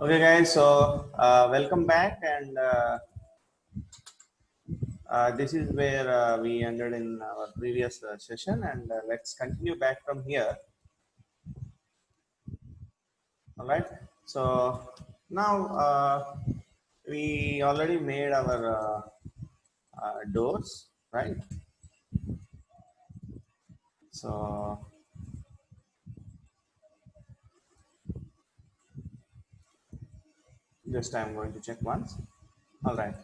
Okay, guys. So welcome back, and this is where we ended in our previous session, and let's continue back from here. All right. So now we already made our doors, right? So just I'm going to check once. All right.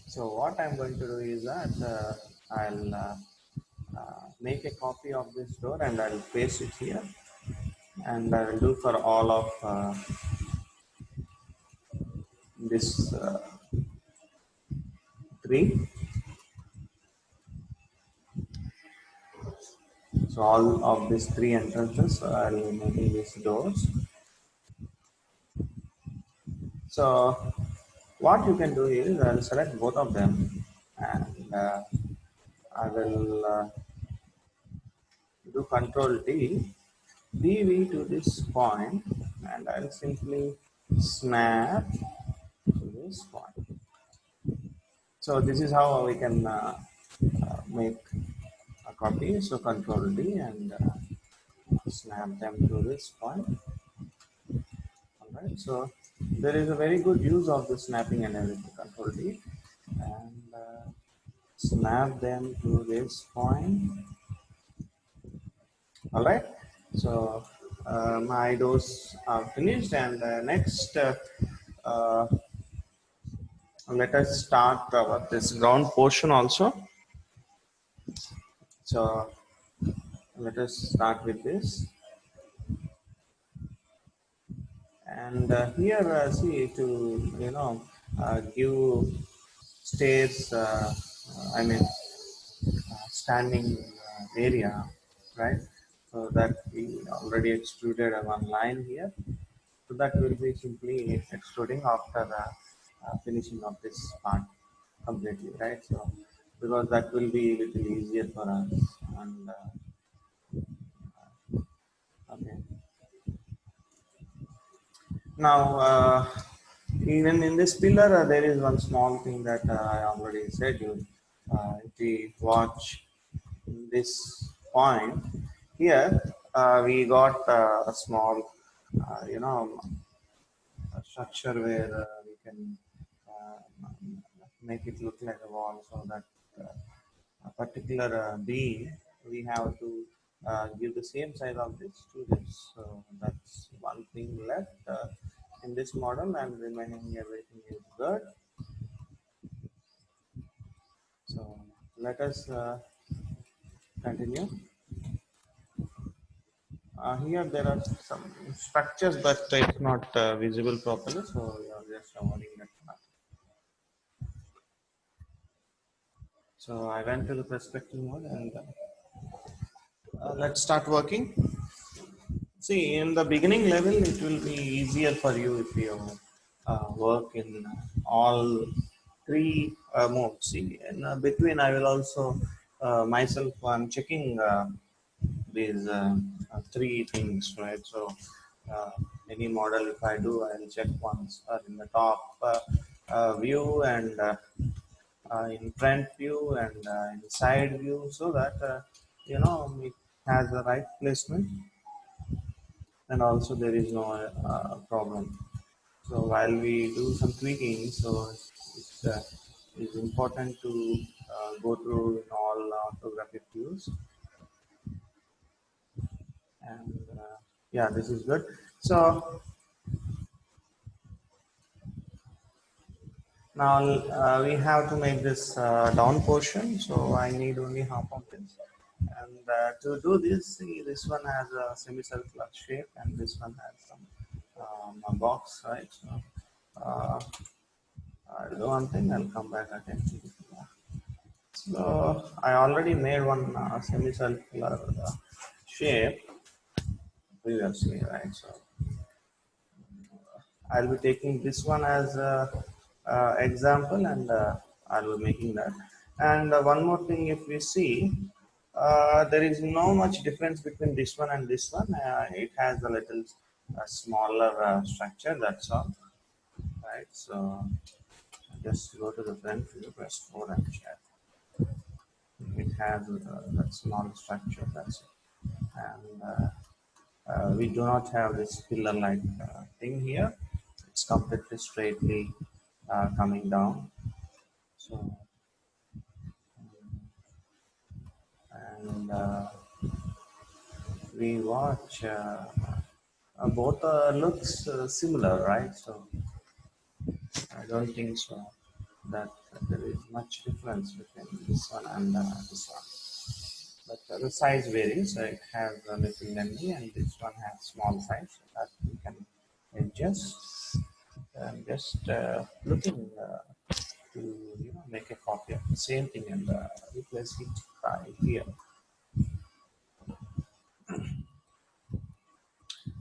So what I'm going to do is that I'll make a copy of this door and I'll paste it here, and I'll do for all of this three. So all of these three entrances are making these doors. So what you can do is I'll select both of them, and I will do Control D, DV to this point, and I'll simply snap to this point. So this is how we can make a copy. So Control D and snap them to this point. Alright, so there is a very good use of the snapping and everything. Control D and snap them to this point. Alright, so my doors are finished, and next uh, let us start this ground portion also. So let us start with this, and here see, to give stairs, I mean standing area, right? So that we already extruded one line here. So that will be simply extruding after finishing of this part completely, right? So because that will be a little easier for us. And okay, now even in this pillar, there is one small thing that I already said you. If we watch this point here, we got a small, you know, a structure where we can make it look like a wall, so that a particular beam we have to give the same size of this to this. So that's one thing left in this model, and remaining everything is good. So let us continue. Here there are some structures, but it's not visible properly, so we are just avoiding that part. So I went to the perspective mode, and let's start working. See, in the beginning level, it will be easier for you if you work in all three modes. See, in between, I will also myself, I'm checking these three things, right? So any model, if I do, I'll check once in the top view, and in front view, and in side view, so that it has the right placement, and also there is no problem. So while we do some tweaking, so it's important to go through in all orthographic views, and yeah, this is good. So now we have to make this down portion. So I need only half of this, and to do this, see, this one has a semicircular shape, and this one has some a box, right? So I'll do one thing. I'll come back again. So I already made one semicircular shape previously, right? So I'll be taking this one as a example, and I'll be making that. And one more thing, if we see, there is no much difference between this one and this one. It has a little. a smaller structure. That's all, right? So just go to the front view, press 4 and share. It has that small structure. That's it. And we do not have this pillar-like thing here. It's completely straightly coming down. So and we watch both looks similar, right? So I don't think so that there is much difference between this one and this one. But the size varies. It has a little lengthy, and this one has small size, so that we can adjust. I'm just looking to make a copy of the same thing and replace it right here.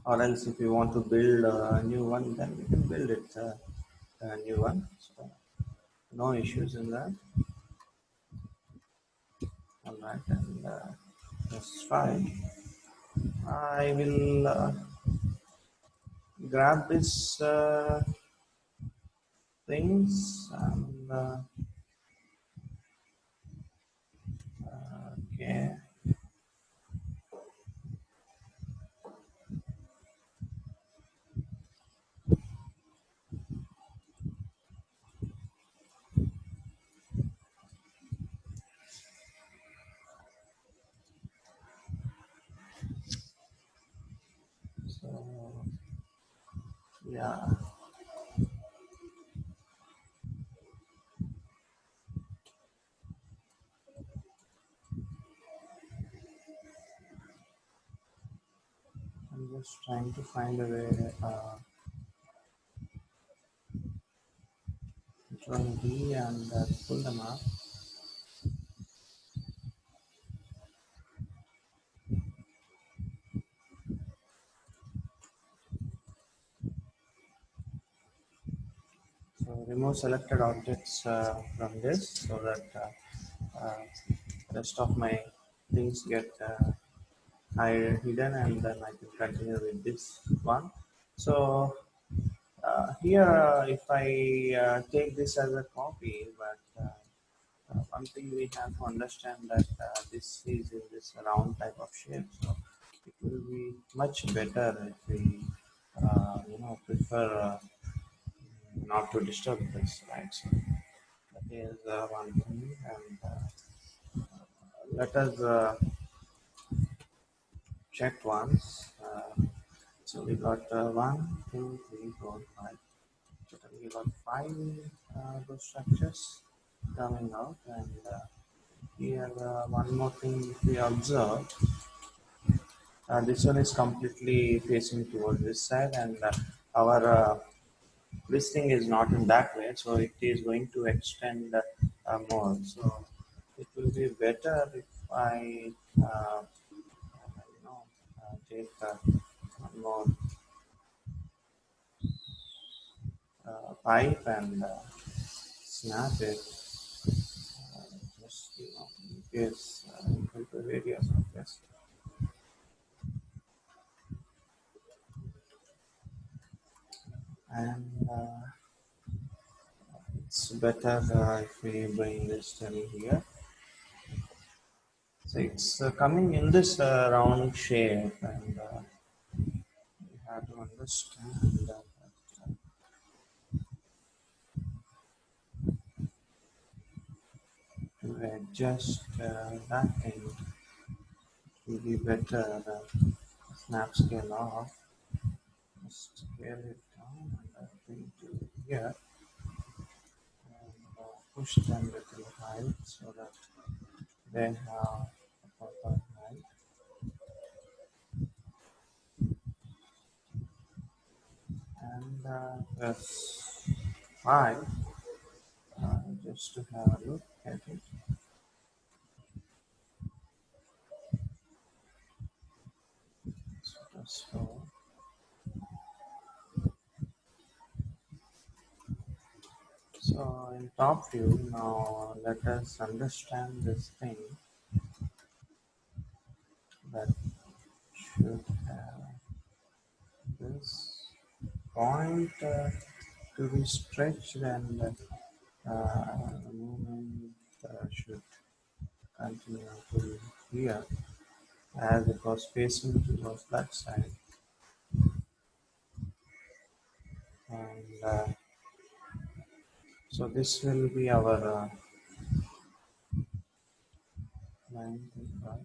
Or else, if you want to build a new one, then we can build it a new one. So no issues in that. All right, and that's fine. I will grab this things and okay. So yeah, I'm just trying to find a way. Control D and pull them up. So remove selected objects from this so that rest of my things get hidden, and then I can continue with this one. So here, if I take this as a copy, but one thing we have to understand that this is in this round type of shape, so it will be much better if we, prefer not to disturb this, right? So that is one thing, and let us check once. So we got 1, 2, 3, 4, 5. Total we got 5 those structures coming out, and here one more thing if we observe, this one is completely facing towards this side, and our this thing is not in that way, so it is going to extend more. So it will be better if I take one more pipe and snap it just in case into radius of this. And it's better if we bring this till here. So it's coming in this round shape, and you have to understand that to adjust that thing will be better. Snap scale off, just scale it down, and bring to here, and push them little height so that they have a proper height. And press 5 just to have a look at it. So press 4. So in top view, now let us understand this thing that should have this this point to be stretched, and the movement should continue to here as it was facing towards that side, and so this will be our line.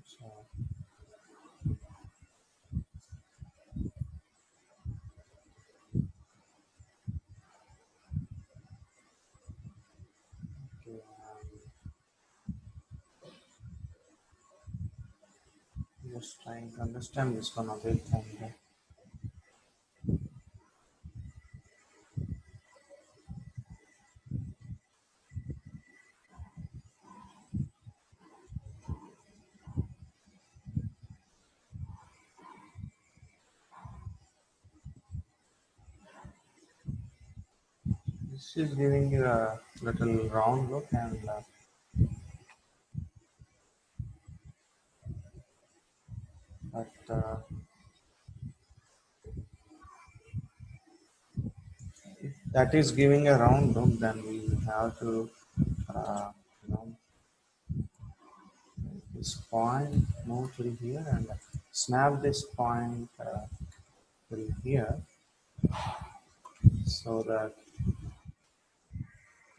So okay, just trying to understand this one a bit, and this is giving you a little round look, and but if that is giving a round look, then we have to uh, you know make this point move to here and snap this point till here, so that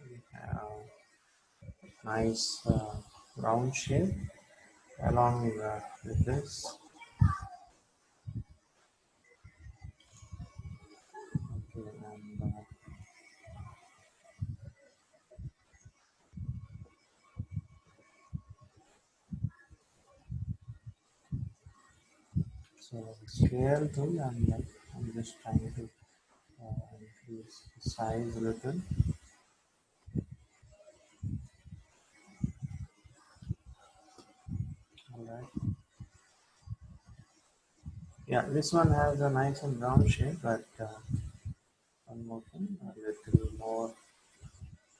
we have nice round shape along with this. Okay, and so scale tool, and I'm just trying to increase the size a little. All right. Yeah, this one has a nice and round shape, but one more thing, a little more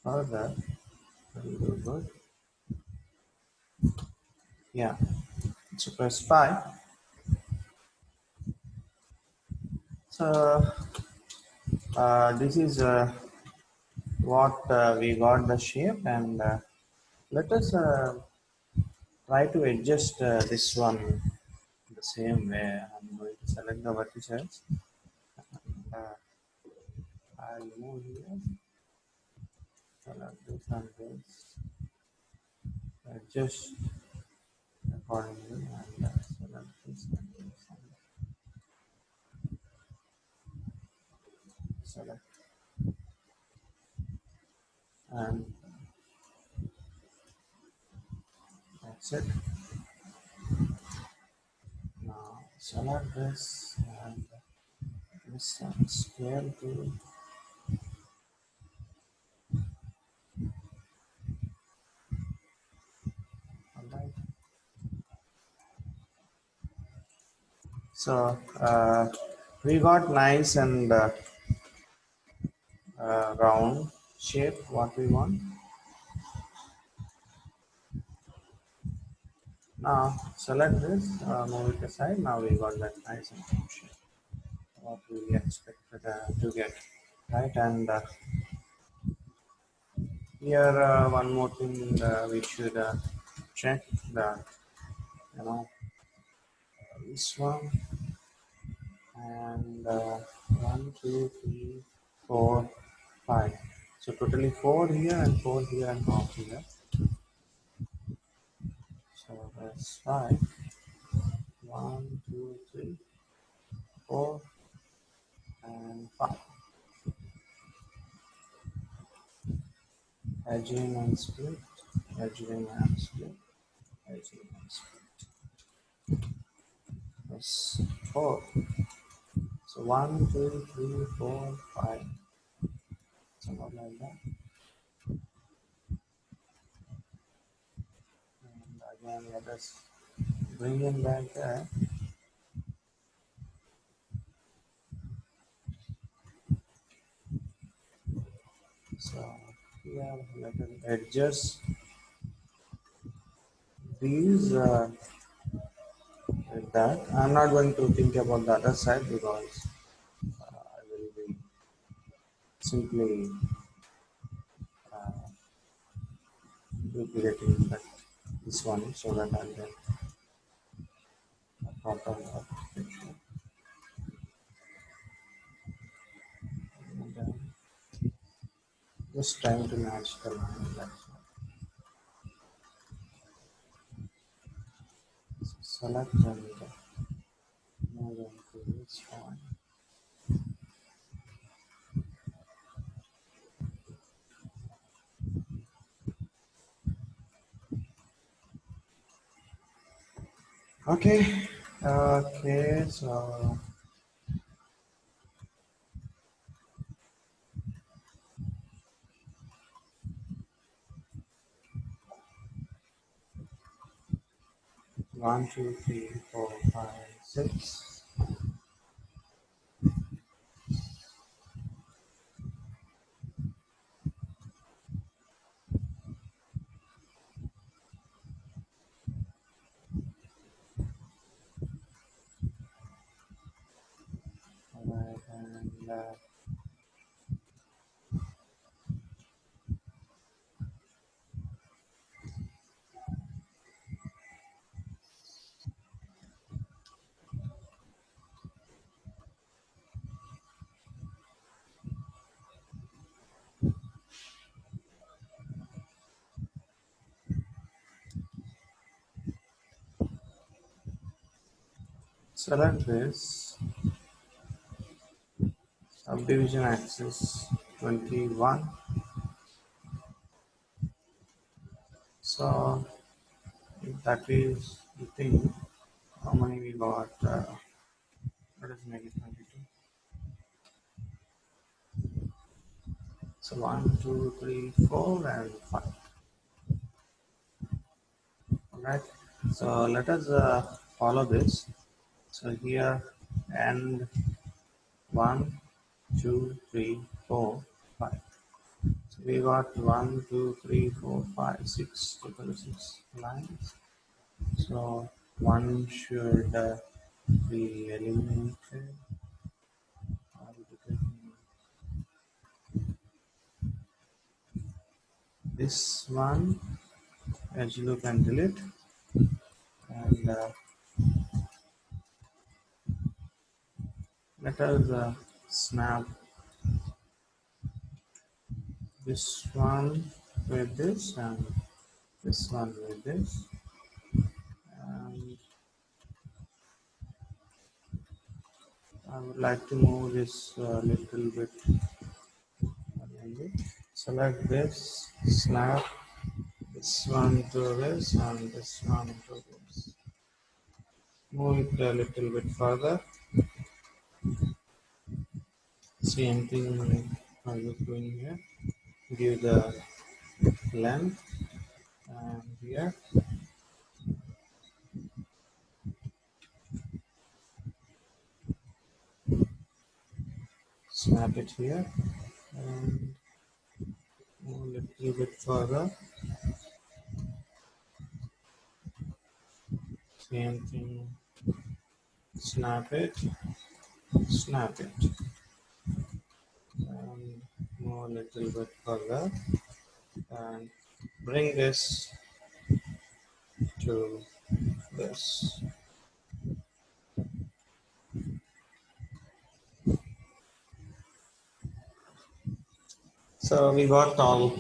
further will do good. Yeah, so press 5. So this is what we got the shape, and let us try to adjust this one the same way. I'm going to select the vertices. Uh, I'll move here, select this and this, adjust accordingly, and select this and this, and select, and that's it. Now select this and this and scale to. Alright. So we got nice and round shape what we want. Now select this, move it aside. Now we got that nice and round shape what we expected to get, right? And here one more thing we should check that, you know, this one, and 1, 2, 3, 4, 5. So totally 4 here and 4 here and half here. So that's 5. 1, 2, 3, 4, and 5. Edging and split, edging and split, edging and split. That's 4. So 1, 2, 3, 4, 5. Somewhat like that. And again, let us bring it back there. So here, let us adjust these like that. I'm not going to think about the other side because simply uh, duplicating this one so that I'll get a proper picture. And just trying to match the line. That's all. So select and move into this one. Okay. Okay. So 1, 2, 3, 4, 5, 6. Alright, and select this subdivision axis 21. So if that is the thing, how many we got? Let us make it 22. So 1, 2, 3, 4, and 5. Alright. So let us follow this. So here and 1, 2, 3, 4, 5. So we got 1, 2, 3, 4, 5, 6, total 6 lines. So one should be eliminated. This one, as you can delete, and let us snap this one with this and this one with this, and I would like to move this little bit. Select this, snap this one to this and this one to this. Move it a little bit further. Same thing I was doing here. Give the length and here snap it here and move a little bit further. Same thing, snap it, snap it, and move a little bit further and bring this to this. So we got all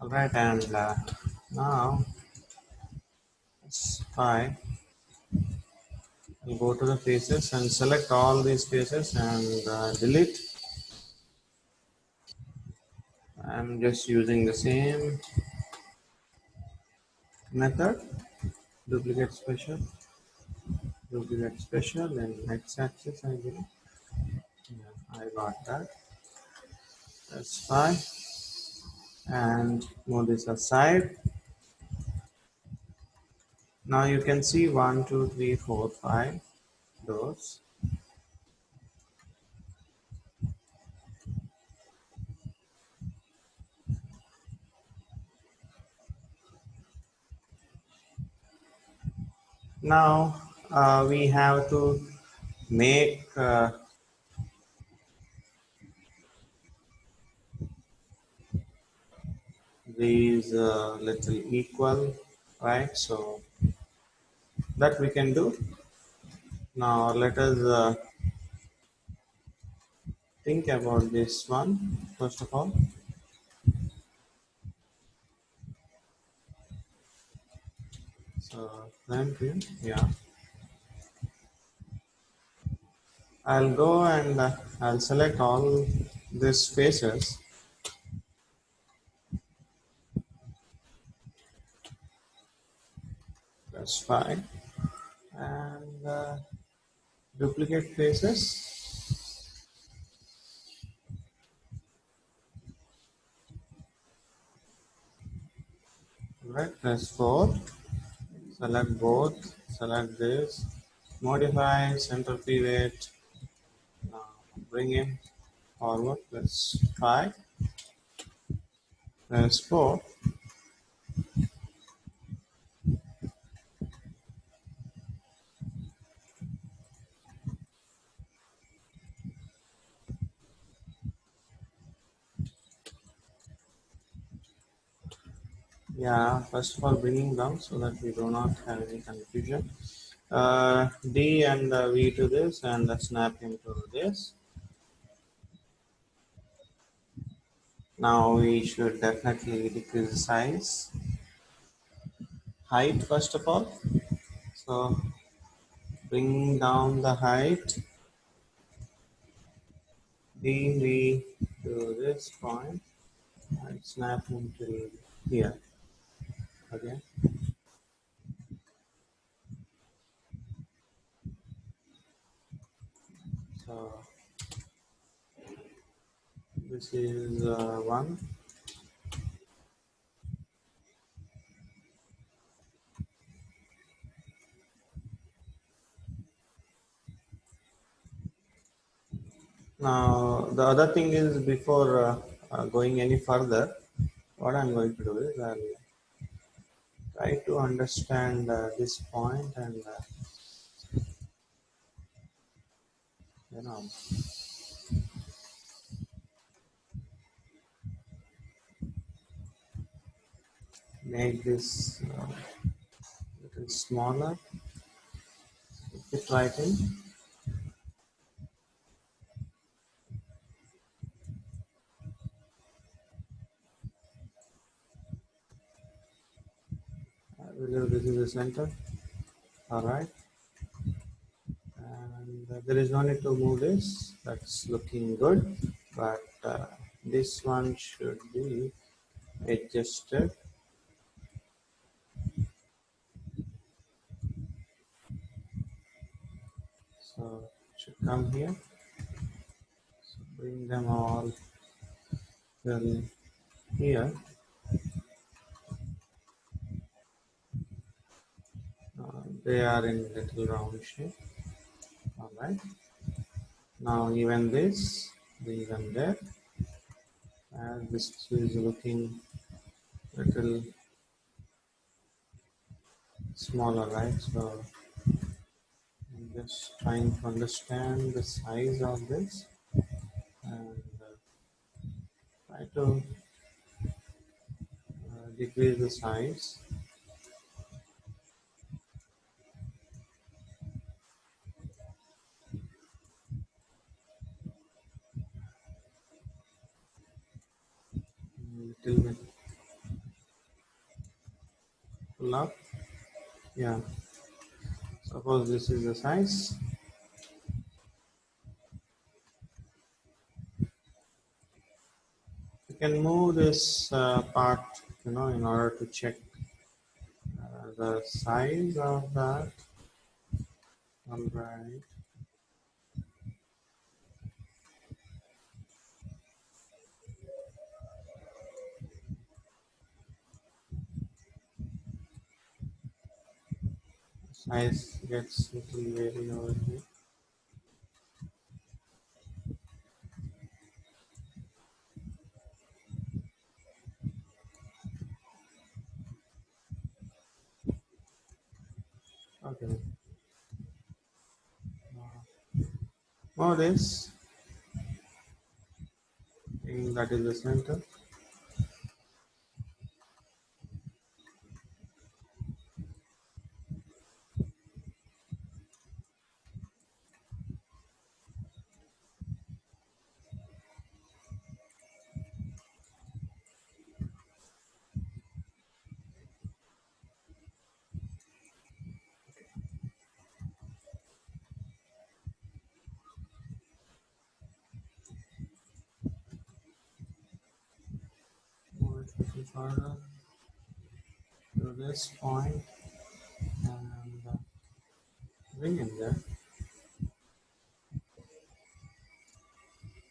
right, and now it's fine. I'll go to the faces and select all these faces and delete. I'm just using the same method, duplicate special and x-axis I believe. Yeah, I got that. That's fine. And move this aside. Now you can see 1, 2, 3, 4, 5 doors. Now we have to make these little equal, right? So that we can do. Now let us think about this one first of all. So then yeah, I'll go and I'll select all these faces. That's fine. And duplicate faces. Right, press 4. Select both. Select this. Modify center pivot. Now bring it forward. Let's try. Press 4. Yeah, first of all, bringing down so that we do not have any confusion. D and V to this and snap into this. Now we should definitely decrease the size. Height first of all. So bring down the height. D V to this point and snap into here. Okay. So this is one. Now the other thing is before going any further, what I'm going to do is I'll try to understand this point and you know make this little smaller. Fit right in. I believe this is the center. All right. And there is no need to move this. That's looking good. But this one should be adjusted. So it should come here. So bring them all till here. They are in little round shape. All right. Now even this, bring them there. And this is looking little smaller, right? So I'm just trying to understand the size of this and try to decrease the size. Little bit pull up. Yeah, suppose this is the size. You can move this part, in order to check the size of that. All right. Size gets little vary over here. Okay. Now this, that is the center. further to this point and bring in there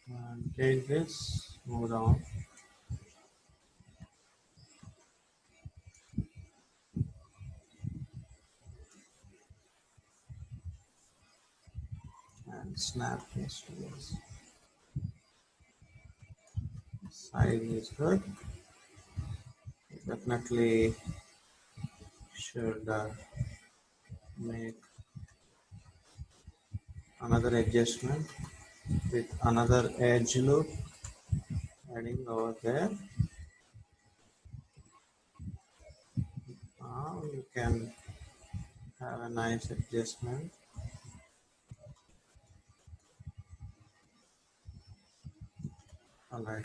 and take this, move down and snap this to this. Size is good. Definitely should make another adjustment with another edge loop adding over there. Now you can have a nice adjustment. Alright,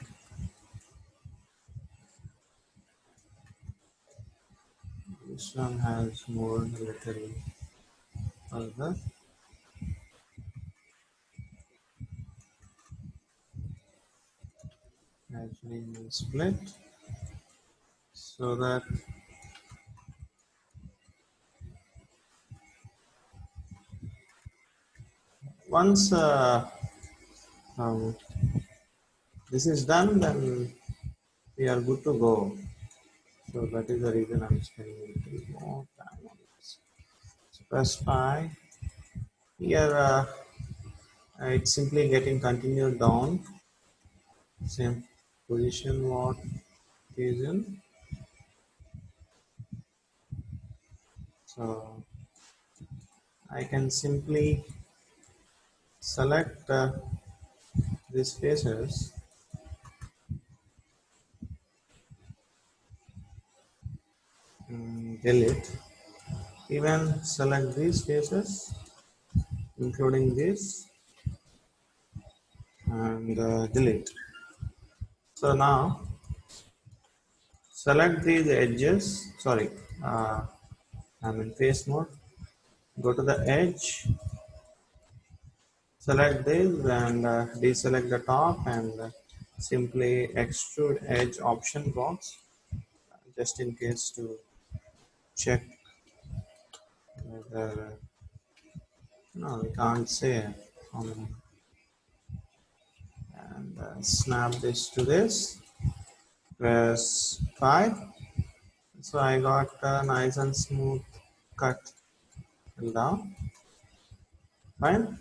this one has moved a little further. Actually, split so that once um, this is done, then we are good to go. So that is the reason I'm spending a little more time on this. So press 5. Here it's simply getting continued down, same position what is in. So I can simply select these faces, delete, even select these faces including this and delete. So now select these edges, sorry, I'm in face mode, go to the edge, select this and deselect the top and simply extrude edge option box just in case to check whether, no, we can't say how many, and snap this to this, press 5. So I got a nice and smooth cut down. Fine.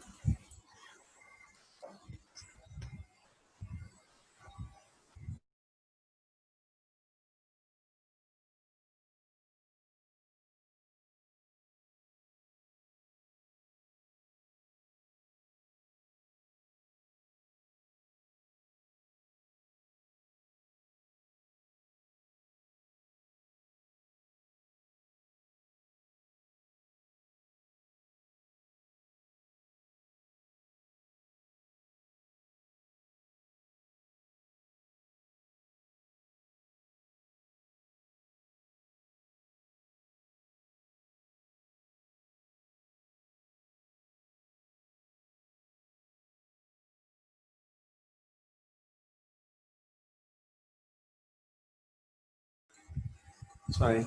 Sorry.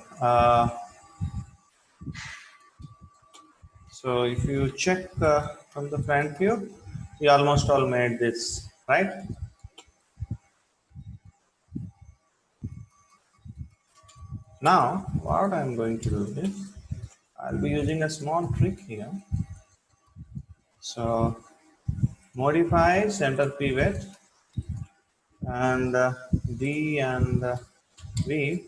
So if you check from the front view, we almost all made this, right? Now, what I'm going to do is, I'll be using a small trick here. So, modify center pivot and D and V.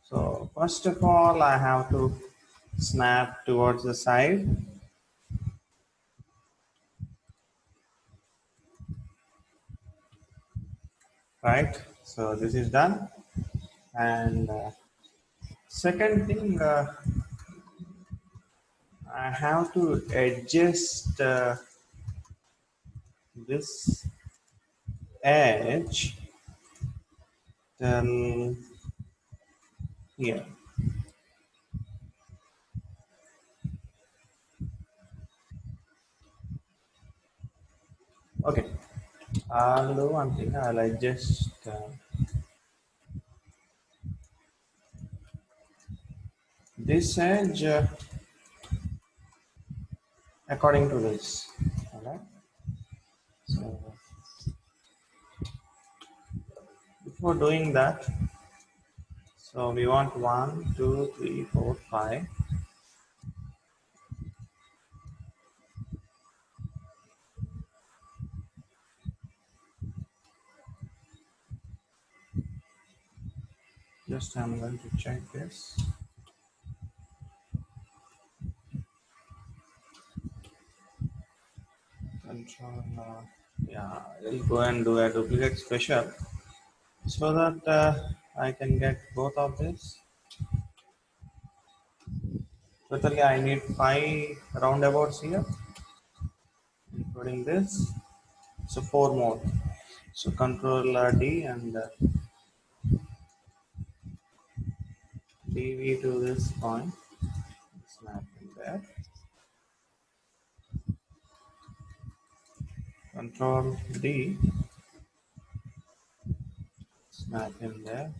So, first of all, I have to snap towards the side, right? So, this is done. And second thing, I have to adjust this edge till here. Okay. I'll do one thing. I'll adjust this edge according to this. Alright. So before doing that, so we want 1, 2, 3, 4, 5. Just I'm going to check this. Control. Yeah, I'll go and do a duplicate special so that I can get both of this. Totally, I need 5 roundabouts here, including this. So 4 more. So Control D and DV to this point. Snap in there. Control D. Snap in there.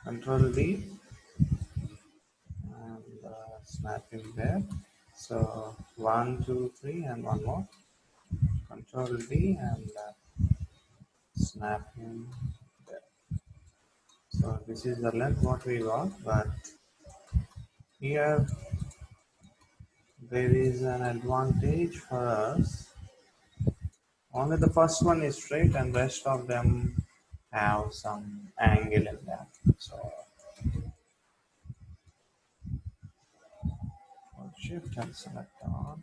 Control D and snap in there. So 1, 2, 3, and one more. Control D and snap in there. So this is the length what we want, but here there is an advantage for us. Only the first one is straight and rest of them have some angle in them. So hold shift and select on.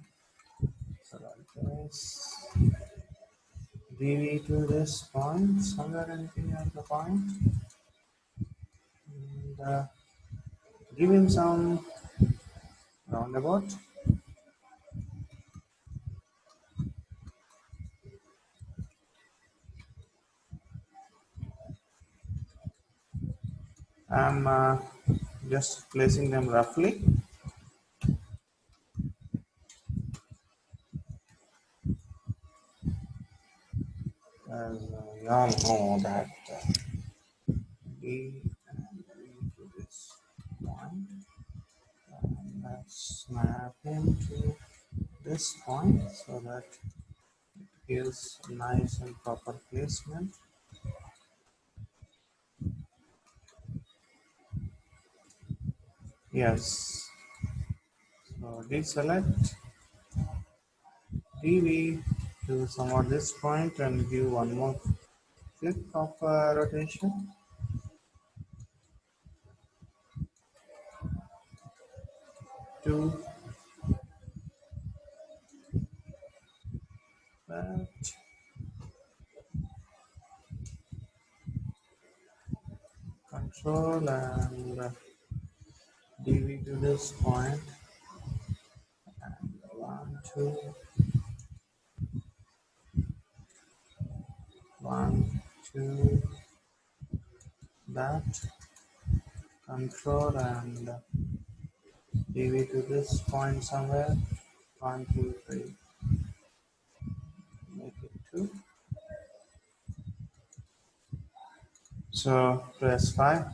Select this. DV to this point, somewhere anything at the point. And give him some roundabout. I'm just placing them roughly. As you all know that D and D to this point. And let's snap him to this point so that it gives nice and proper placement. Yes. So deselect DV to somewhat this point and give one more click of rotation. To that. Control and DV to this point. And 1, 2, 1, 2, that. Control and DV to this point somewhere. 1, 2, 3. Make it 2. So press 5.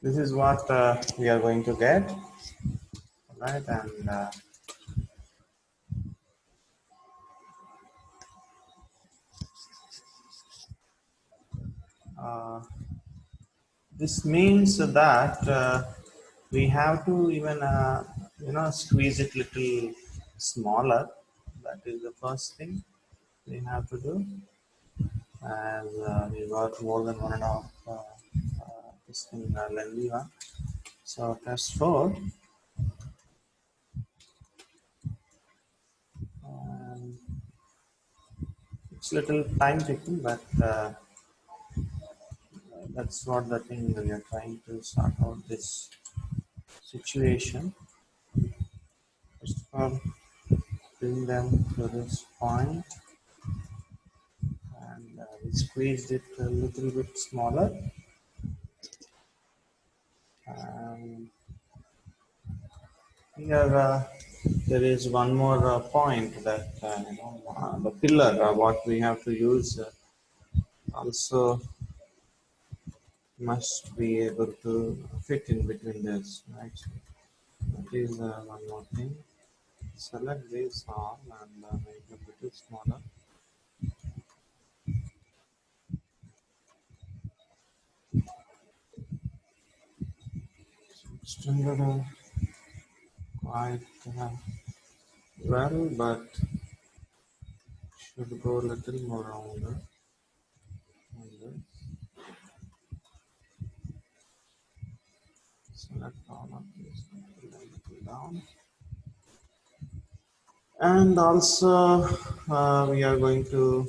This is what we are going to get, right? And this means that we have to even squeeze it little smaller. That is the first thing we have to do, as we got more than 1.5 this thing lengthy one. So test 4. Um, it's little time taking, but that's what the thing we are trying to sort out this situation. First of all, bring them to this point, and we squeezed it a little bit smaller. And here there is one more point that the pillar what we have to use also must be able to fit in between this, right? That is one more thing. Select this all and make it a little smaller. Extended quite well, but should go a little more rounder. On this. Select all of this, a little down. And also, we are going to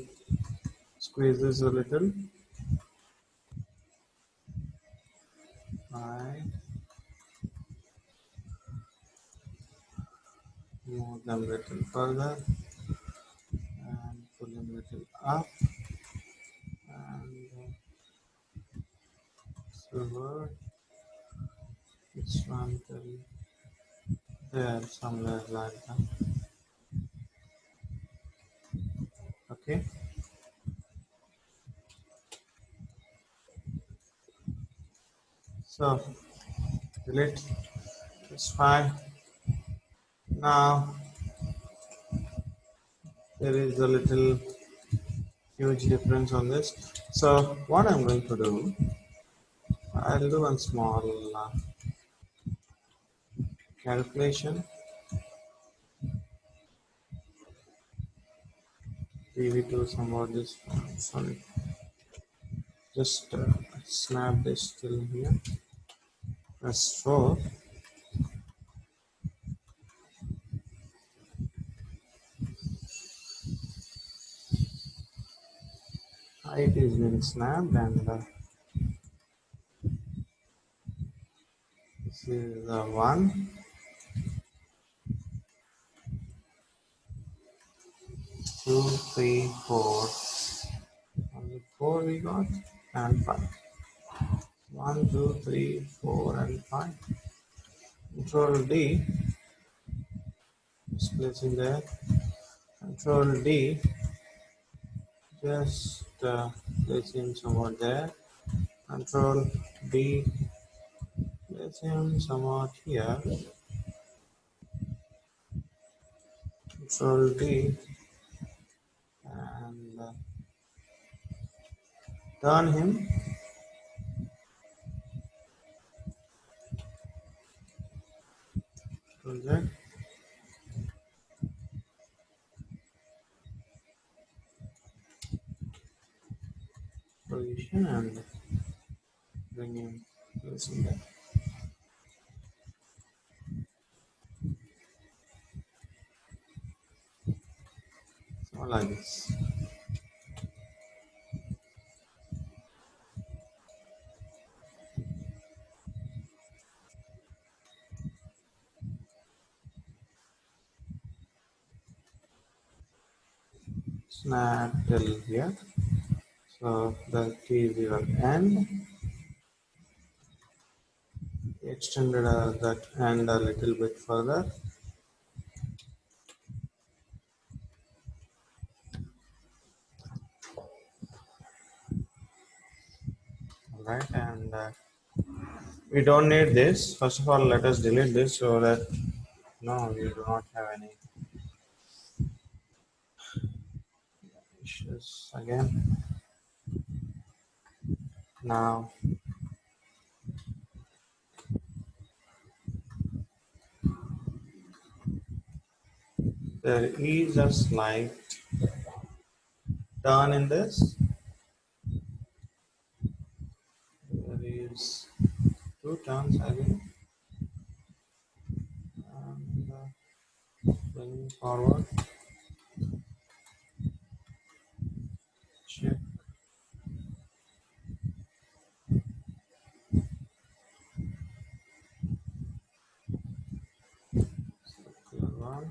squeeze this a little. Right. Move them a little further and pull them a little up and silver. This one till there, somewhere like that. Okay. So, delete. It's fine. Now, there is a little huge difference on this. So, what I'm going to do, I'll do one small calculation. PV2 somewhat this, sorry, just snap this till here. Press 4. Height is being snapped and this is 1, 2, 3, 4. Only 4 we got and 5. 1, 2, 3, 4 and 5. Control D is placing there. Control D just place him somewhat there. Control D place him somewhat here. Control D and turn him. Control Z. Position and bring him placing there. So like this. Snap till here. So that is your end. Extended that end a little bit further. Alright, and we don't need this. First of all, let us delete this so that no, we do not have any issues again. Now, there is a slight turn in this. There is 2 turns, I think. And bring forward. Check. Circular one.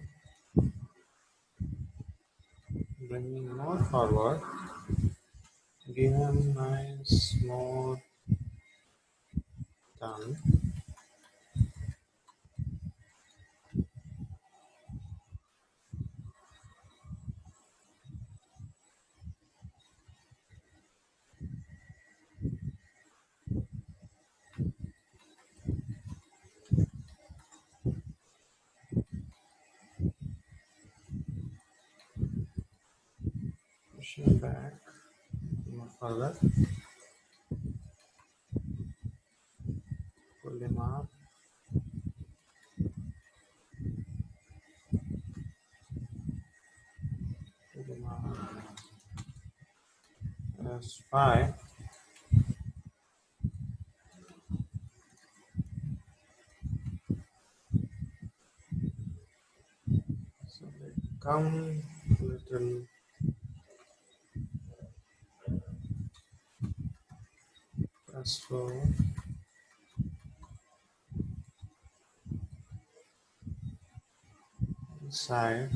Bringing more forward. Give him nice more turn. Pushing back more further, pull him up, pull him up. That's 5. So they come little plus 4 inside.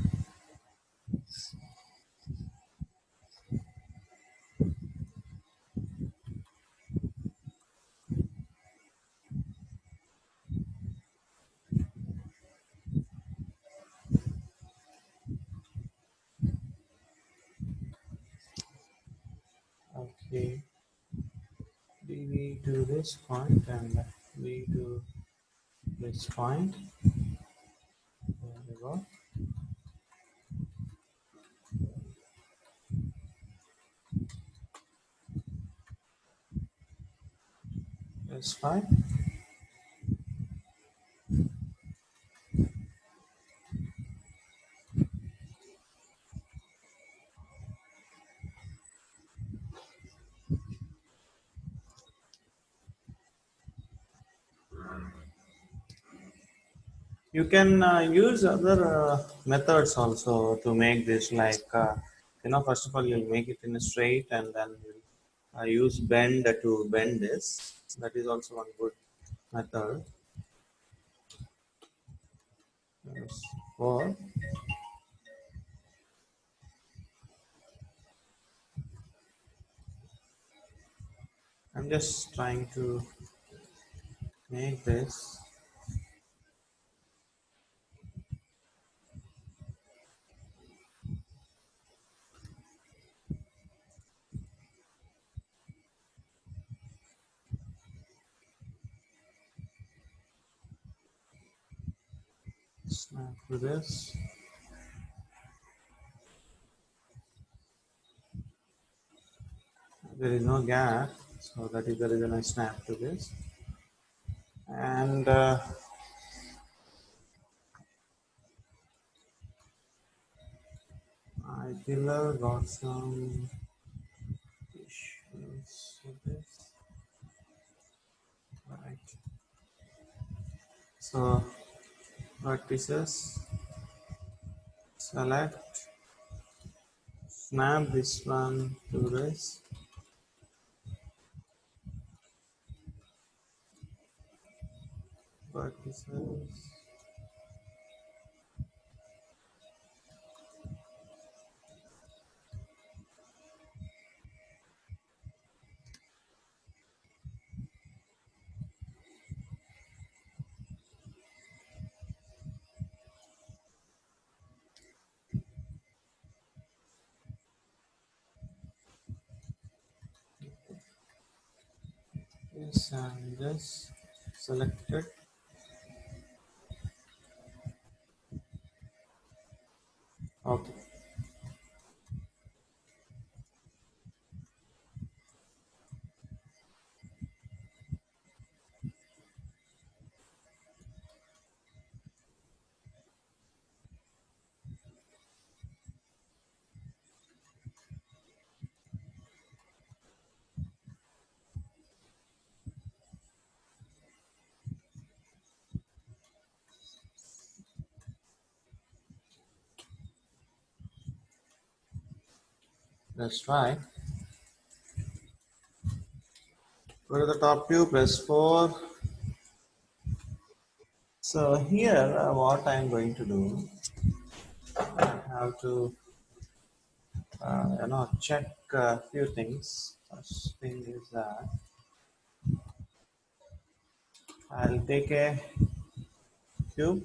Okay, DV to this point and V to this point. There we go. That's fine. You can use other methods also to make this like, first of all, you'll make it in a straight and then you'll use bend to bend this. That is also one good method. Yes. Or I'm just trying to make this snap to this. There is no gap, so that is the reason I snap to this. And I pillar got some issues with this. Right. So vertices, select, snap this one to this. Vertices. Yes, and this selected. Okay. Let's try. Go to the top view, press 4. So here, what I'm going to do, I have to, check a few things. First thing is that I'll take a cube,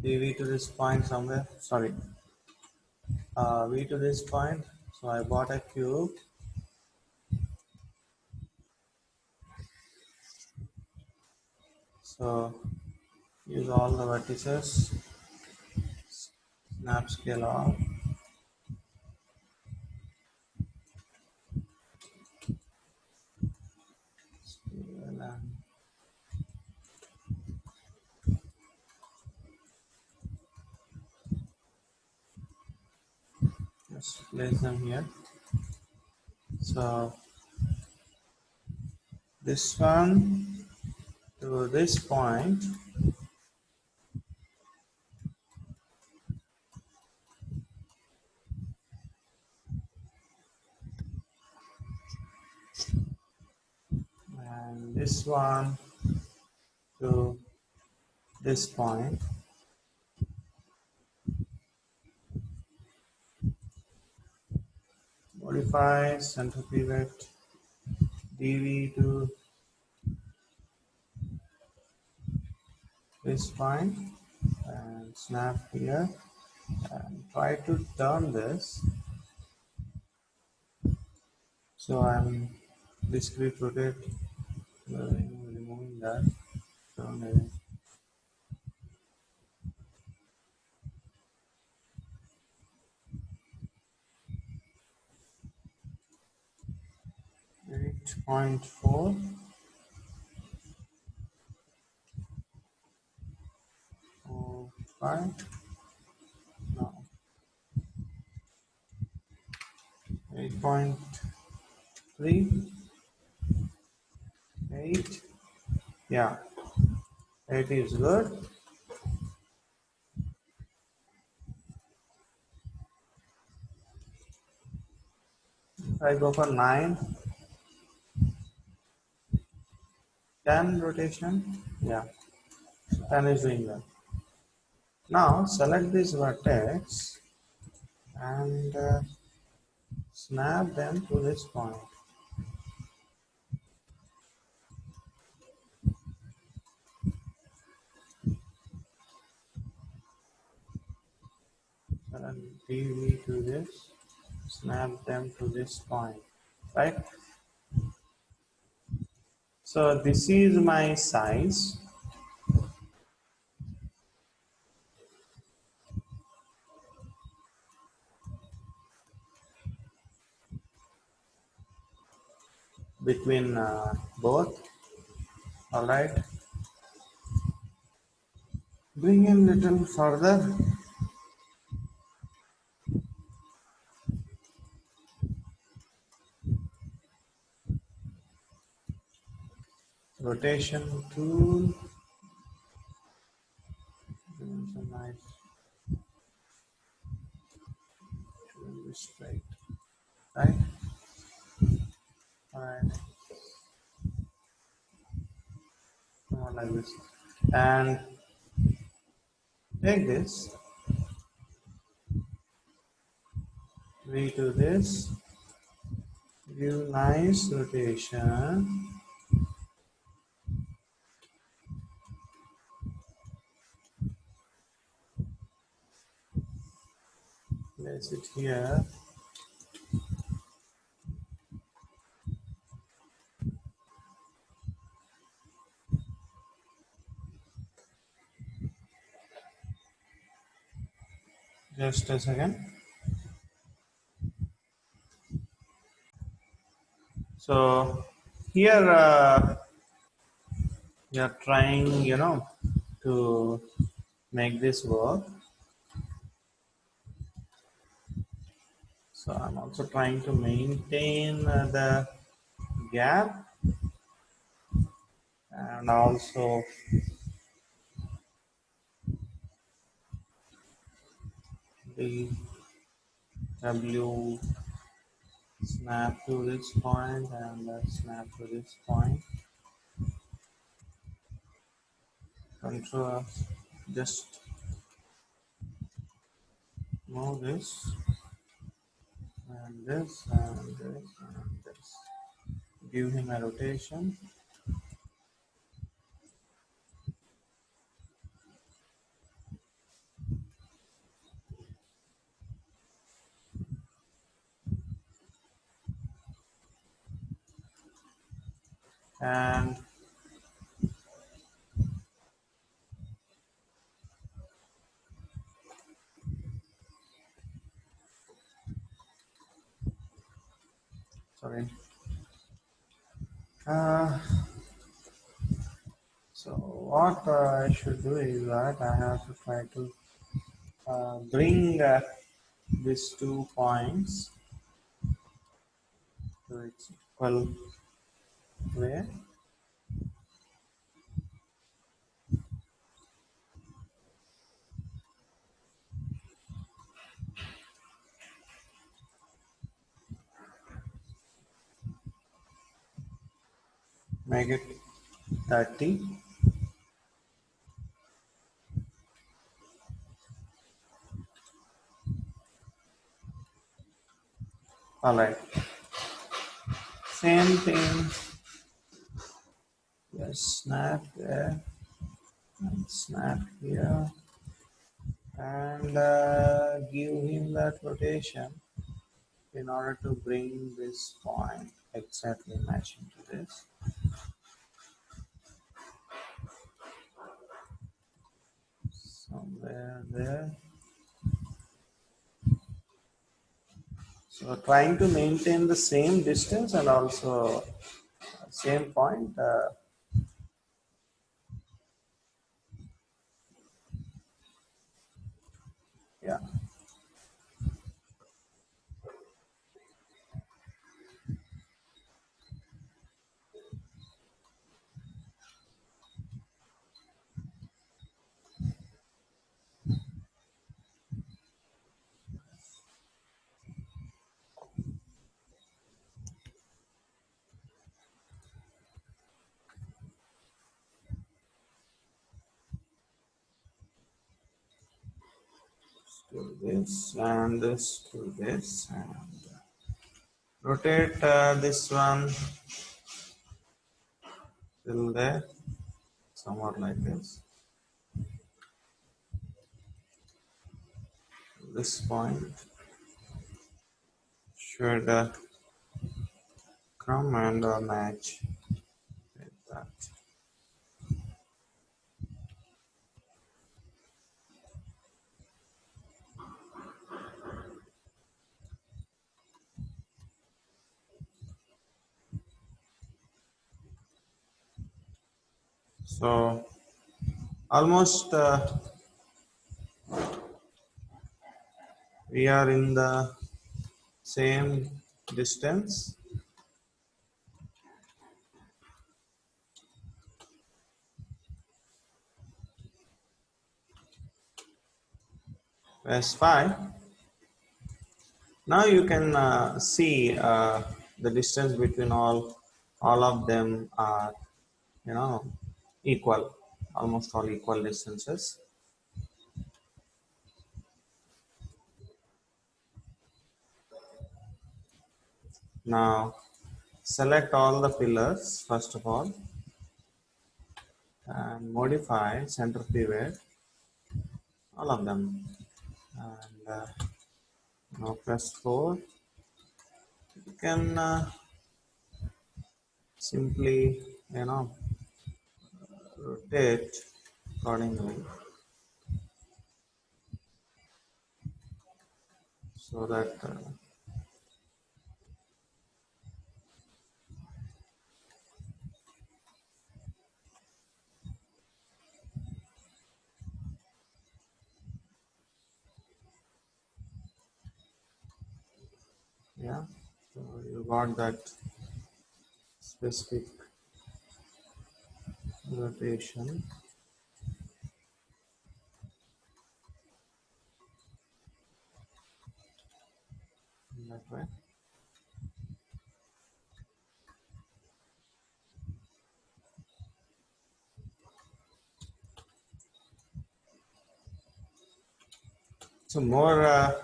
dv to this point somewhere. Sorry, v to this point. So I bought a cube. So use all the vertices, snap scale off, scale and just place them here. So this one to this point, and this one to this point. Modify center pivot DV to this point and snap here and try to turn this. So I'm discrete rotate, removing that, turn it. 8.4 or 5, no, 8.3, 8, yeah, 8 is good. If I go for 9, 10 rotation, yeah, 10 is doing that. Now select this vertex and snap them to this point. Select DV to this, snap them to this point, right? So this is my size. Between both. All right, bring in little further. Rotation tool. Doing some nice. Should be straight, right? All right, come on like this, and take this. Redo this. Give nice rotation. Place it here. Just a second. So here we are trying, to make this work. So I'm also trying to maintain the gap and also the W snap to this point and snap to this point. Control, just move this and this and this and this. Give him a rotation. And what I should do is that I have to try to bring these 2 points to its equal way. Make it 30. Alright. Same thing. Just snap there and snap here and give him that rotation in order to bring this point exactly matching to this. Somewhere there. So trying to maintain the same distance and also same point. Yeah. To this and this to this and rotate this one till there, somewhat like this. This point should come and match with that. So almost we are in the same distance. As 5. Now you can see the distance between all of them are, you know, equal, almost all equal distances. Now select all the pillars first of all and modify center pivot, all of them, and now press 4. You can simply, you know, rotate accordingly so that yeah, so you got that specific rotation in that way. So more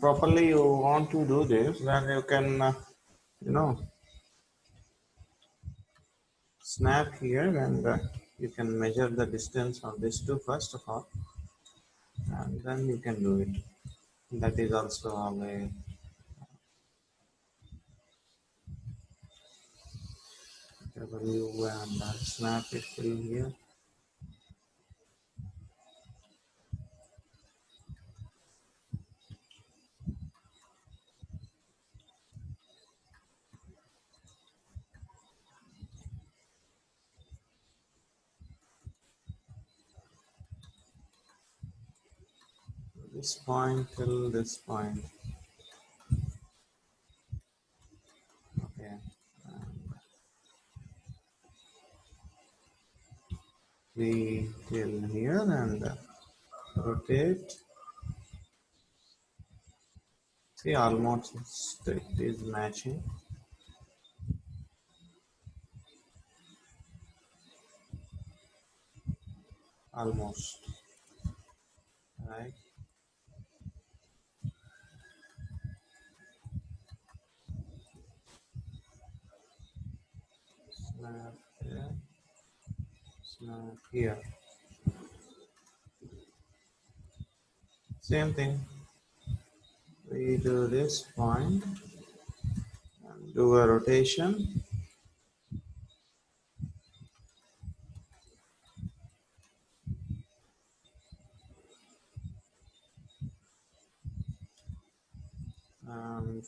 properly you want to do this, then you can you know, snap here and you can measure the distance on this two first of all, and then you can do it. That is also a way. W and snap it till here. this point till this point. Okay. And 3 till here and rotate. See, almost it is matching. Almost. Right. Snap here. Snap here. Same thing. We do this point and do a rotation. And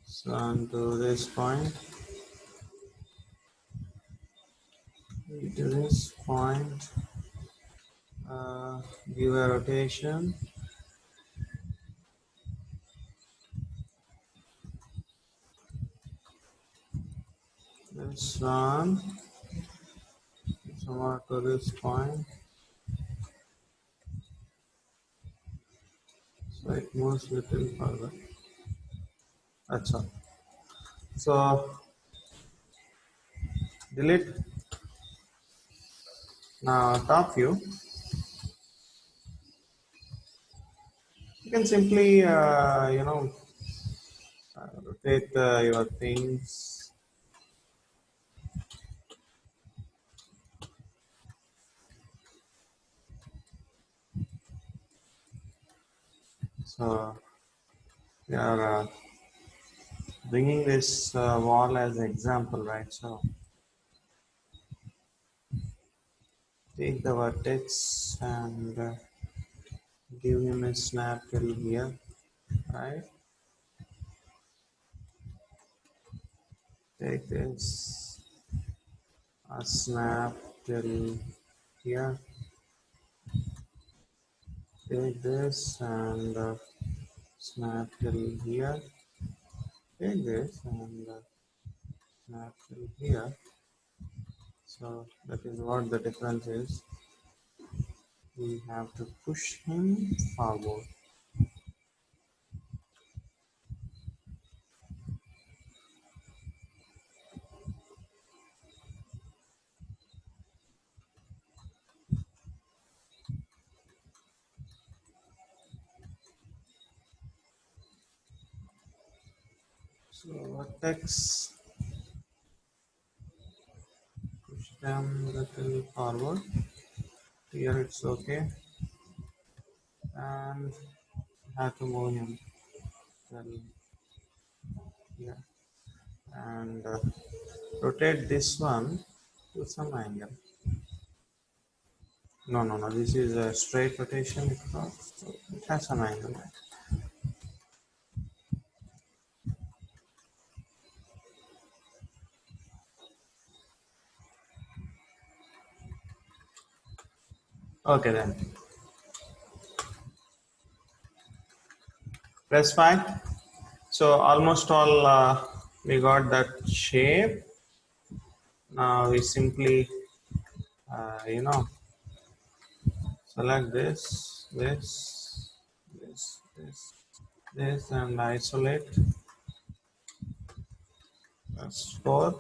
so to this point. We do this point. Give a rotation. This one. Somewhere to this point. So it moves little further. That's all. So delete. Now top view. You can simply rotate your things. So we are bringing this wall as an example, right? So take the vertex and give him a snap till here, right? Take this, a snap till here. Take this and snap till here. Take this and snap till here. So that is what the difference is. We have to push him forward. So vertex, push them a little forward. Here it's okay. And have to move him till here. And rotate this one to some angle. No. This is a straight rotation because it has some angle. Okay then. Press 5. So almost all we got that shape. Now we simply select this and isolate. That's 4.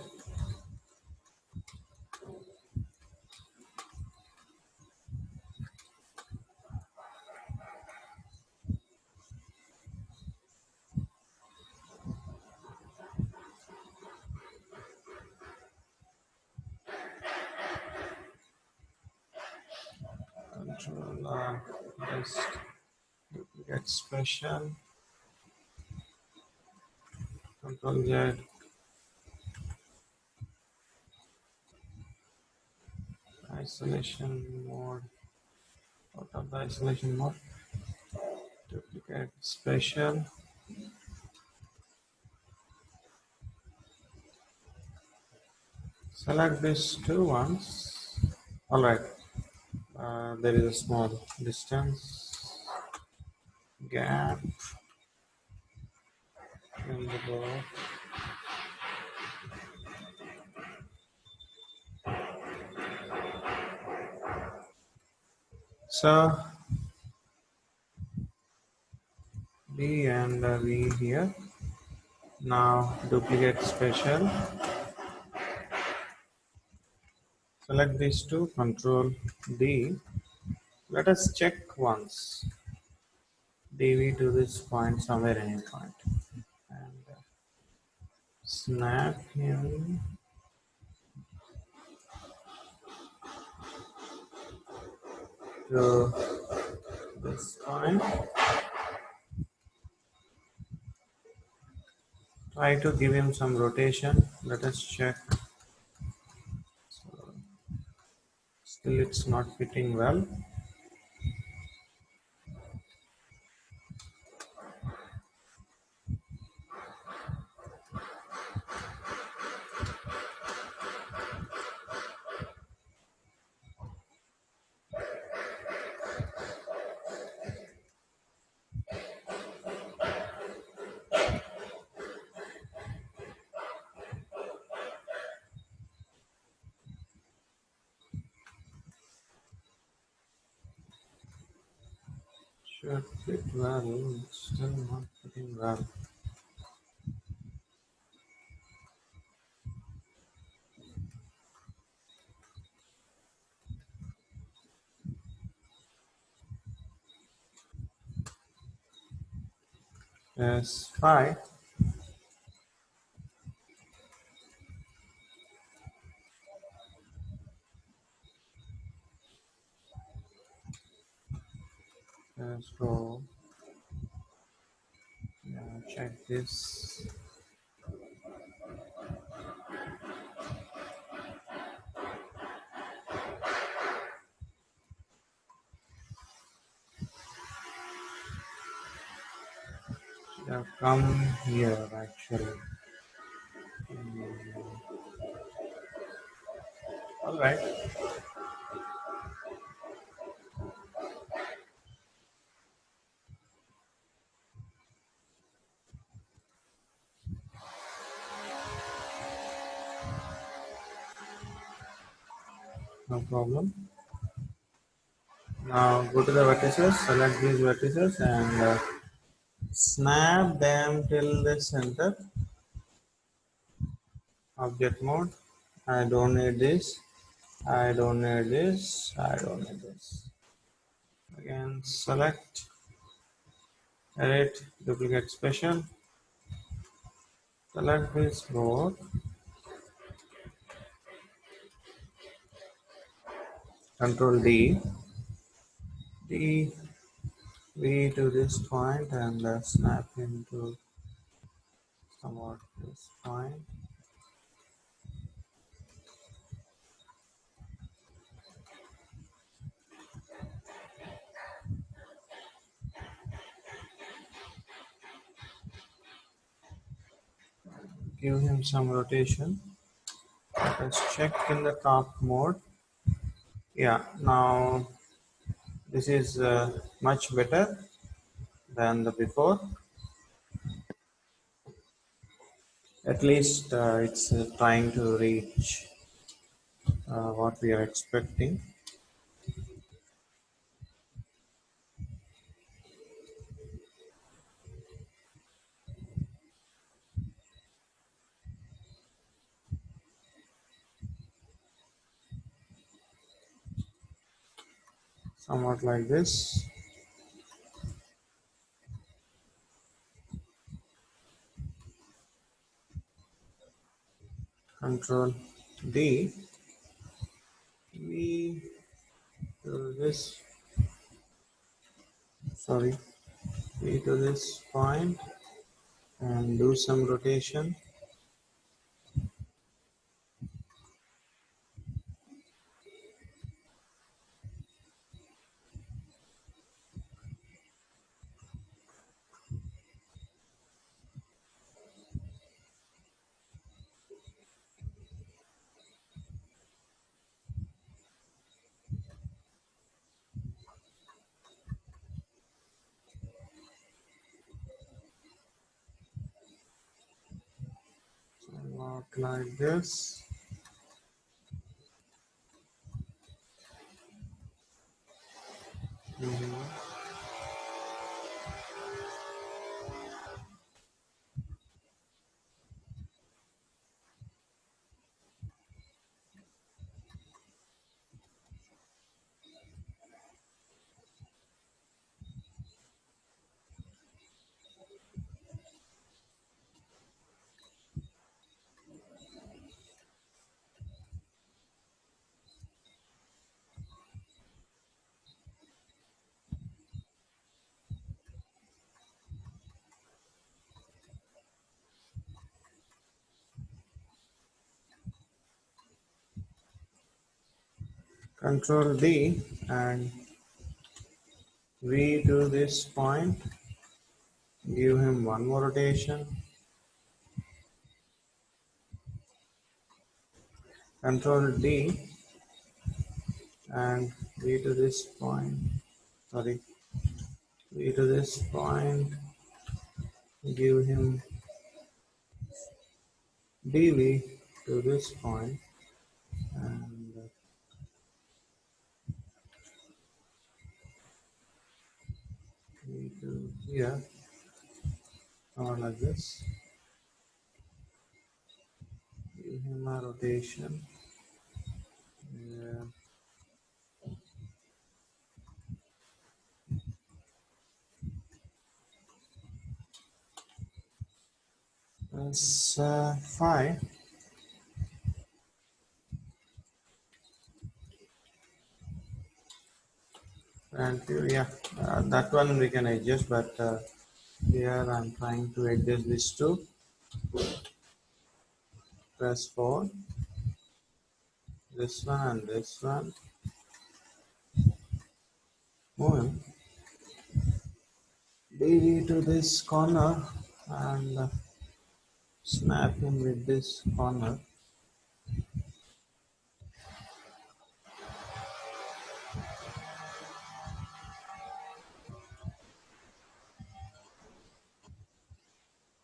Control just get special. Control Z. Isolation mode. Out of the isolation mode. Duplicate special. Select these two ones. Alright. There is a small distance gap in the board. So B and V here. Now duplicate special. Select these two, Control D. Let us check once. DV to this point, somewhere any point. And snap him to this point. Try to give him some rotation. Let us check. So, still it's not fitting well. Should fit well, it's still not fitting well. Yes, 5. So yeah, check this. Should have come here actually. All right, no problem. Now go to the vertices, select these vertices and snap them till the center. Object mode. I don't need this. I don't need this. I don't need this. Again, select, edit, duplicate special. Select this board. Control D. D V to this point and snap into somewhat this point. Give him some rotation. Let's check in the top mode. Yeah, now this is much better than the before. At least it's trying to reach what we are expecting. Somewhat like this. Control D. We do this. Sorry. We to this point and do some rotation. like this. Mhm. Control D and V to this point. Give him one more rotation. Control D and V to this point. Sorry, V to this point. Give him DV to this point and V to here. Or like this. Give him a rotation. Yeah. That's 5. And yeah, that one we can adjust, but here I'm trying to adjust this to press 4, this one and this one. Move DV to this corner and snap him with this corner.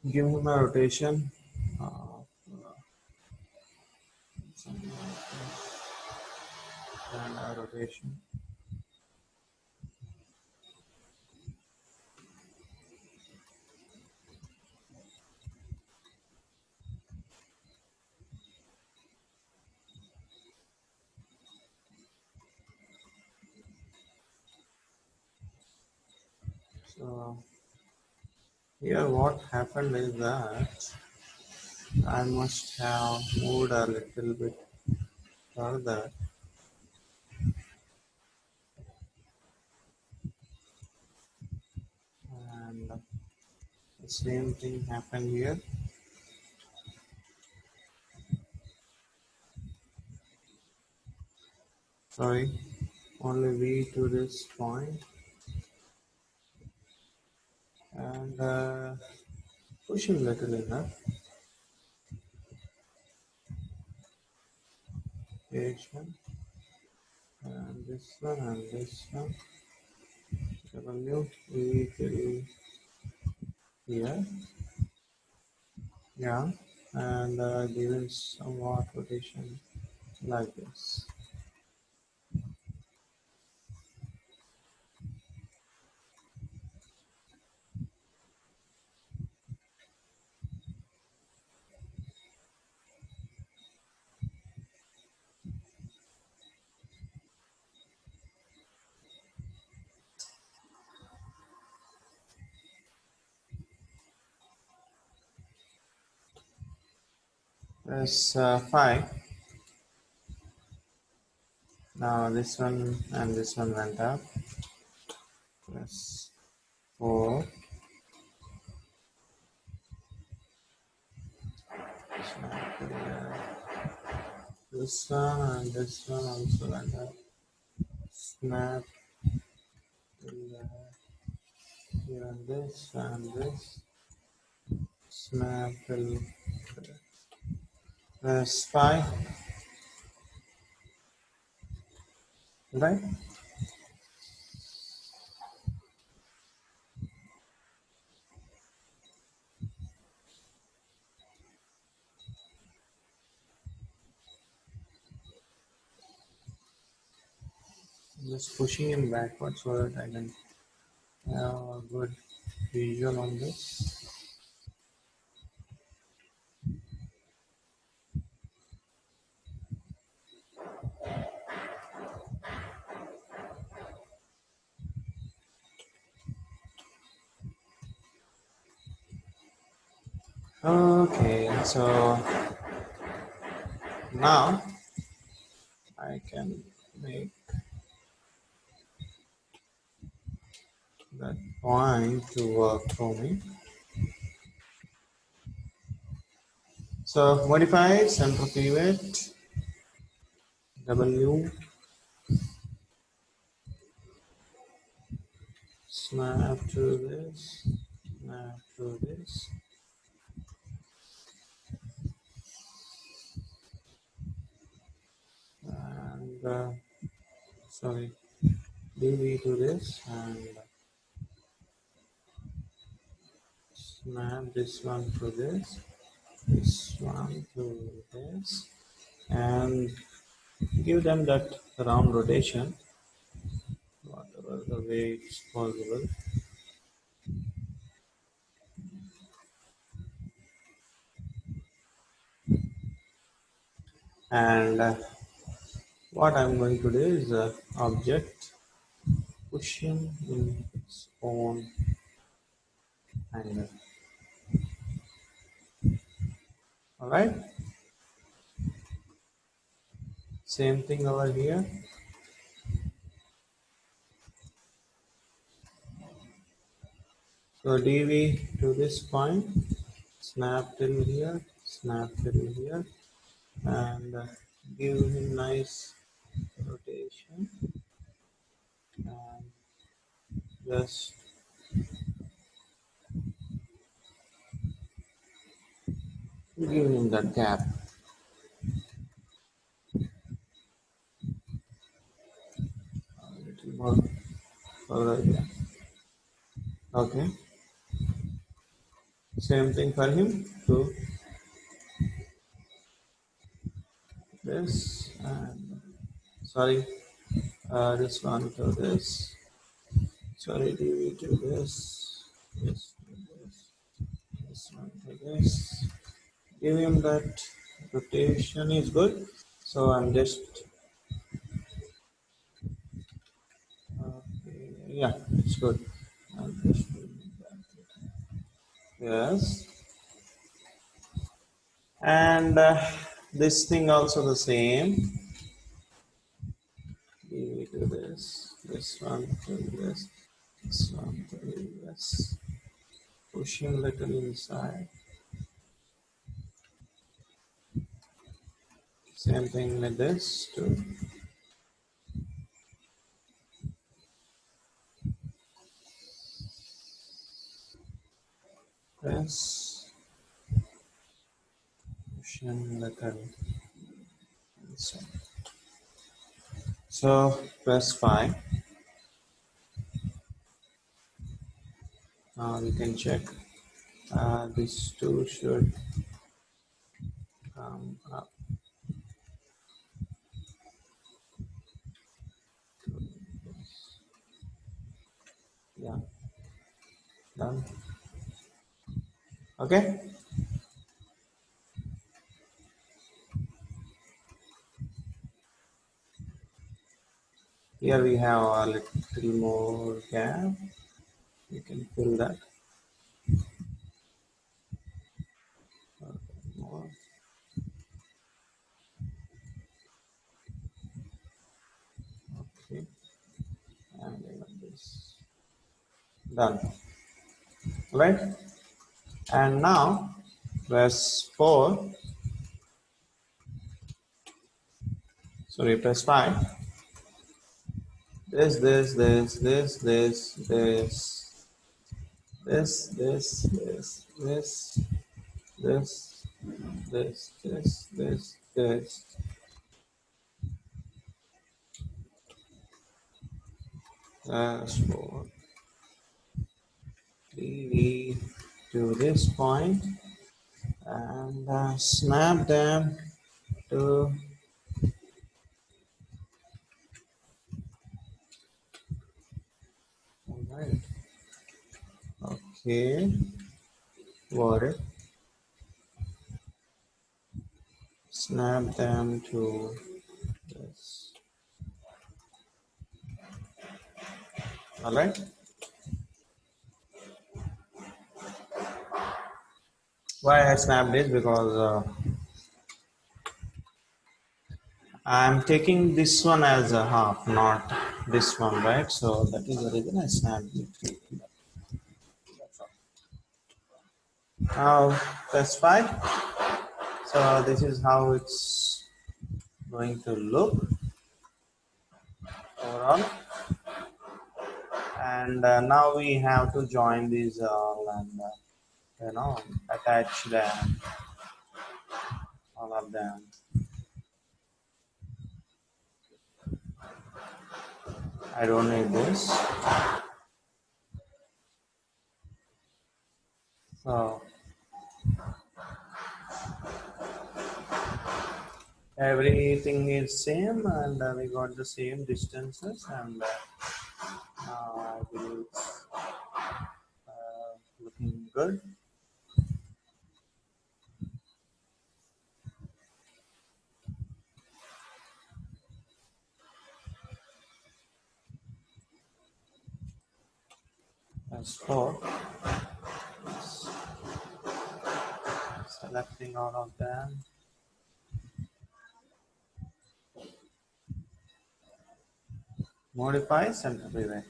Give him a rotation. Something like this, and a rotation. So here what happened is that I must have moved a little bit further, and the same thing happened here. Sorry, only V to this point and push him little enough. H1 and this one and this one. W V to here. Yeah, and given somewhat rotation like this. Press 5. Now this one and this one went up. Press 4. Snap to this one and this one also went up. Snap to here and this. Snap till press 5. Right? Just pushing him backwards so that I can have a good visual on this. Okay, so now I can make that point to work for me. So modify center pivot W, snap to this, snap to this, and sorry, DV to this, and snap this one to this one to this, and give them that round rotation, whatever the way it's possible. And what I'm going to do is object pushing in its own angle. All right. Same thing over here. So DV to this point, snap till here, snap till here, and give him nice rotation, and just give him that gap. A little more further here. Okay. Same thing for him. To this, and sorry, this one to this. Sorry, DV to this to this one to this. Give him that rotation is good. So I'm just yeah, it's good. I'm just doing that. Yes, and this thing also the same. We do this one to this one to this. Pushing a little inside. Same thing with this too. Press, pushing little inside. So press 5. Now we can check. These two should come up. Yeah, done. Okay. Here we have a little more gap. You can fill that. More. Okay. And even this. Done. Right? And now press 4. Sorry, press 5. This, this, this, this, this, this, this, this, this, this, this, this. That's 4. DV to this point and snap them to Right. Okay. Got it. Snap them to this. All right. Why I snapped it? Because I'm taking this one as a half, not this one, right? So that is the reason I snapped it. Now that's fine. So this is how it's going to look overall. And now we have to join these all and attach them, all of them. I don't need this. So everything is same and we got the same distances and I believe it's looking good. As for selecting all of them, modify center pivot.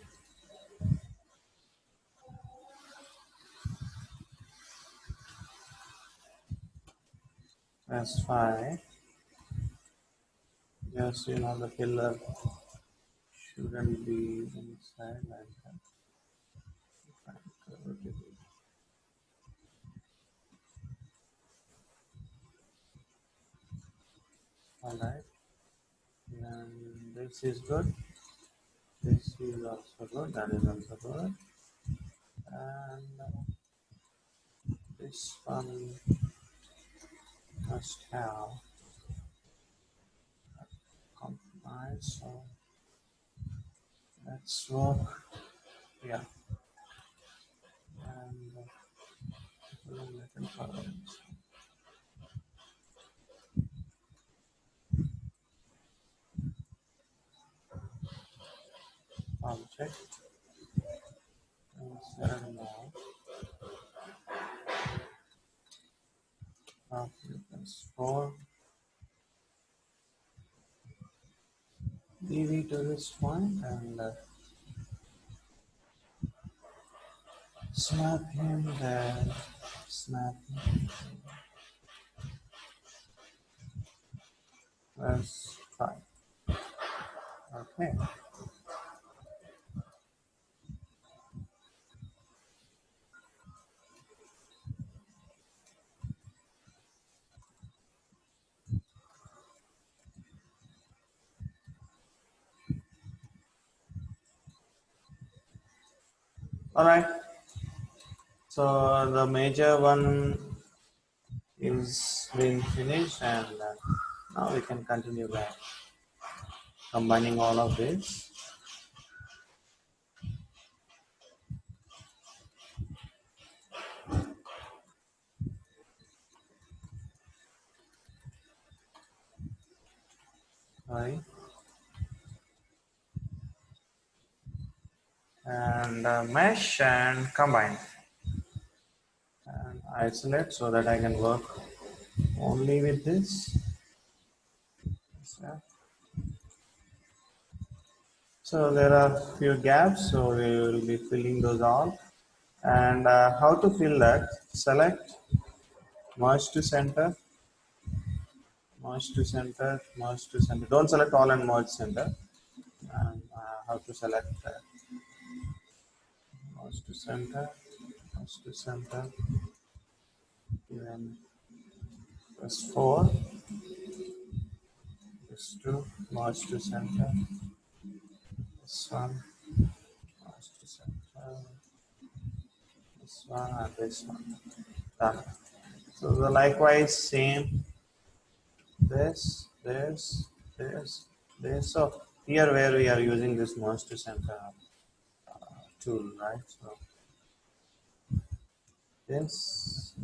That's fine. Yes, the pillar shouldn't be inside like that. Alright, and this is good. This is also good. That is also good. And this one must have compromise. So let's work. Yeah. And little tolerance. Object. Insert now. Plus 4. DV to this point and snap him there. Snap him. Plus 5. Okay. Alright. So the major one is being finished and now we can continue back combining all of this. Right. And mesh and combine and isolate so that I can work only with this. So there are few gaps, so we will be filling those all. And how to fill that? Select merge to center, merge to center, merge to center. Don't select all and merge center. And how to select merge to center, merge to center. Then press 4. This 2, merge to center. This one, merge to center. This one and this one. Done. So the likewise same. This, this, this, this. So here where we are using this merge to center tool, right? So this,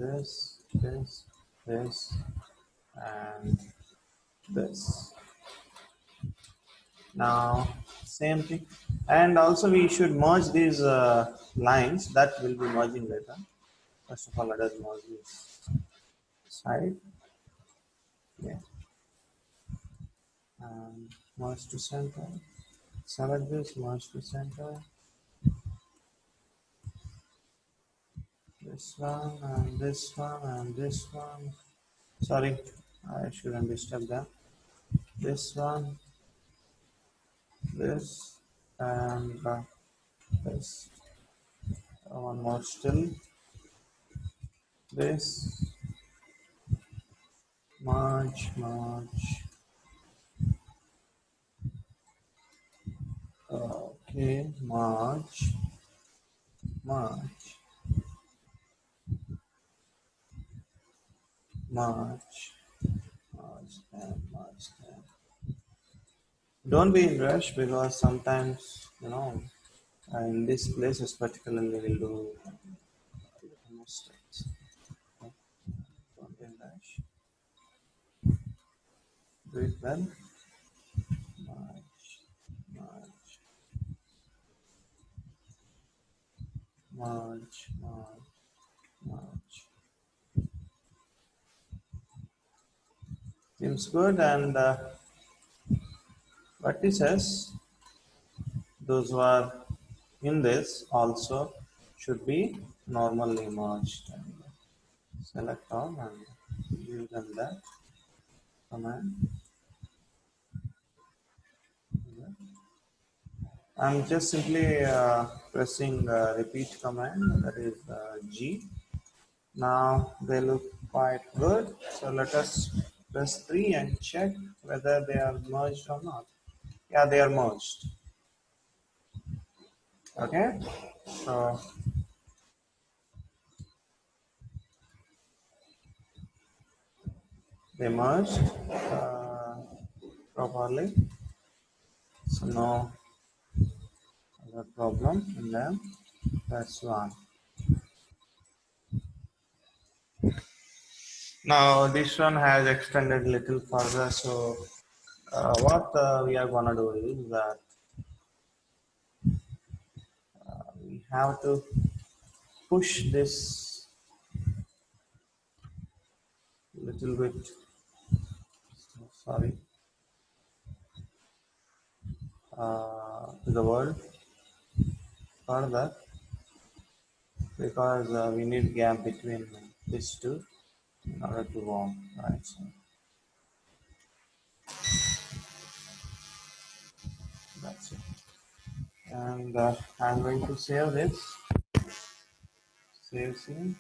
and this. Now, same thing. And also we should merge these lines that will be merging later. First of all, let us merge this side. Yeah. And merge to center. Select this, merge to center. This one and this one and this one. Sorry, I shouldn't disturb them. This one, this, and this. One more still. This, merge, merge. Okay, merge, merge, merge, merge, and merge. And don't be in rush because sometimes in this places particularly we'll do mistakes. Okay? Don't be in rush. Do it well. Merge, merge, merge, merge, merge. Seems good. And vertices, those who are in this also should be normally merged. And select all and give them that command. I'm just simply pressing repeat command, that is G. Now they look quite good. So let us press 3 and check whether they are merged or not. Yeah, they are merged. Okay, so they merged properly. So no other problem in them. That's one. Now this one has extended little further. So what we are gonna do is that we have to push this little bit. Sorry, to the world further because we need gap between these two in order to warm, right? So that's it. And I'm going to save this. Save scene.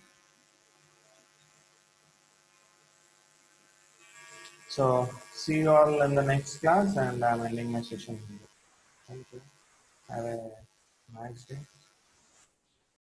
So see you all in the next class, and I'm ending my session here. Thank you. Have a nice day.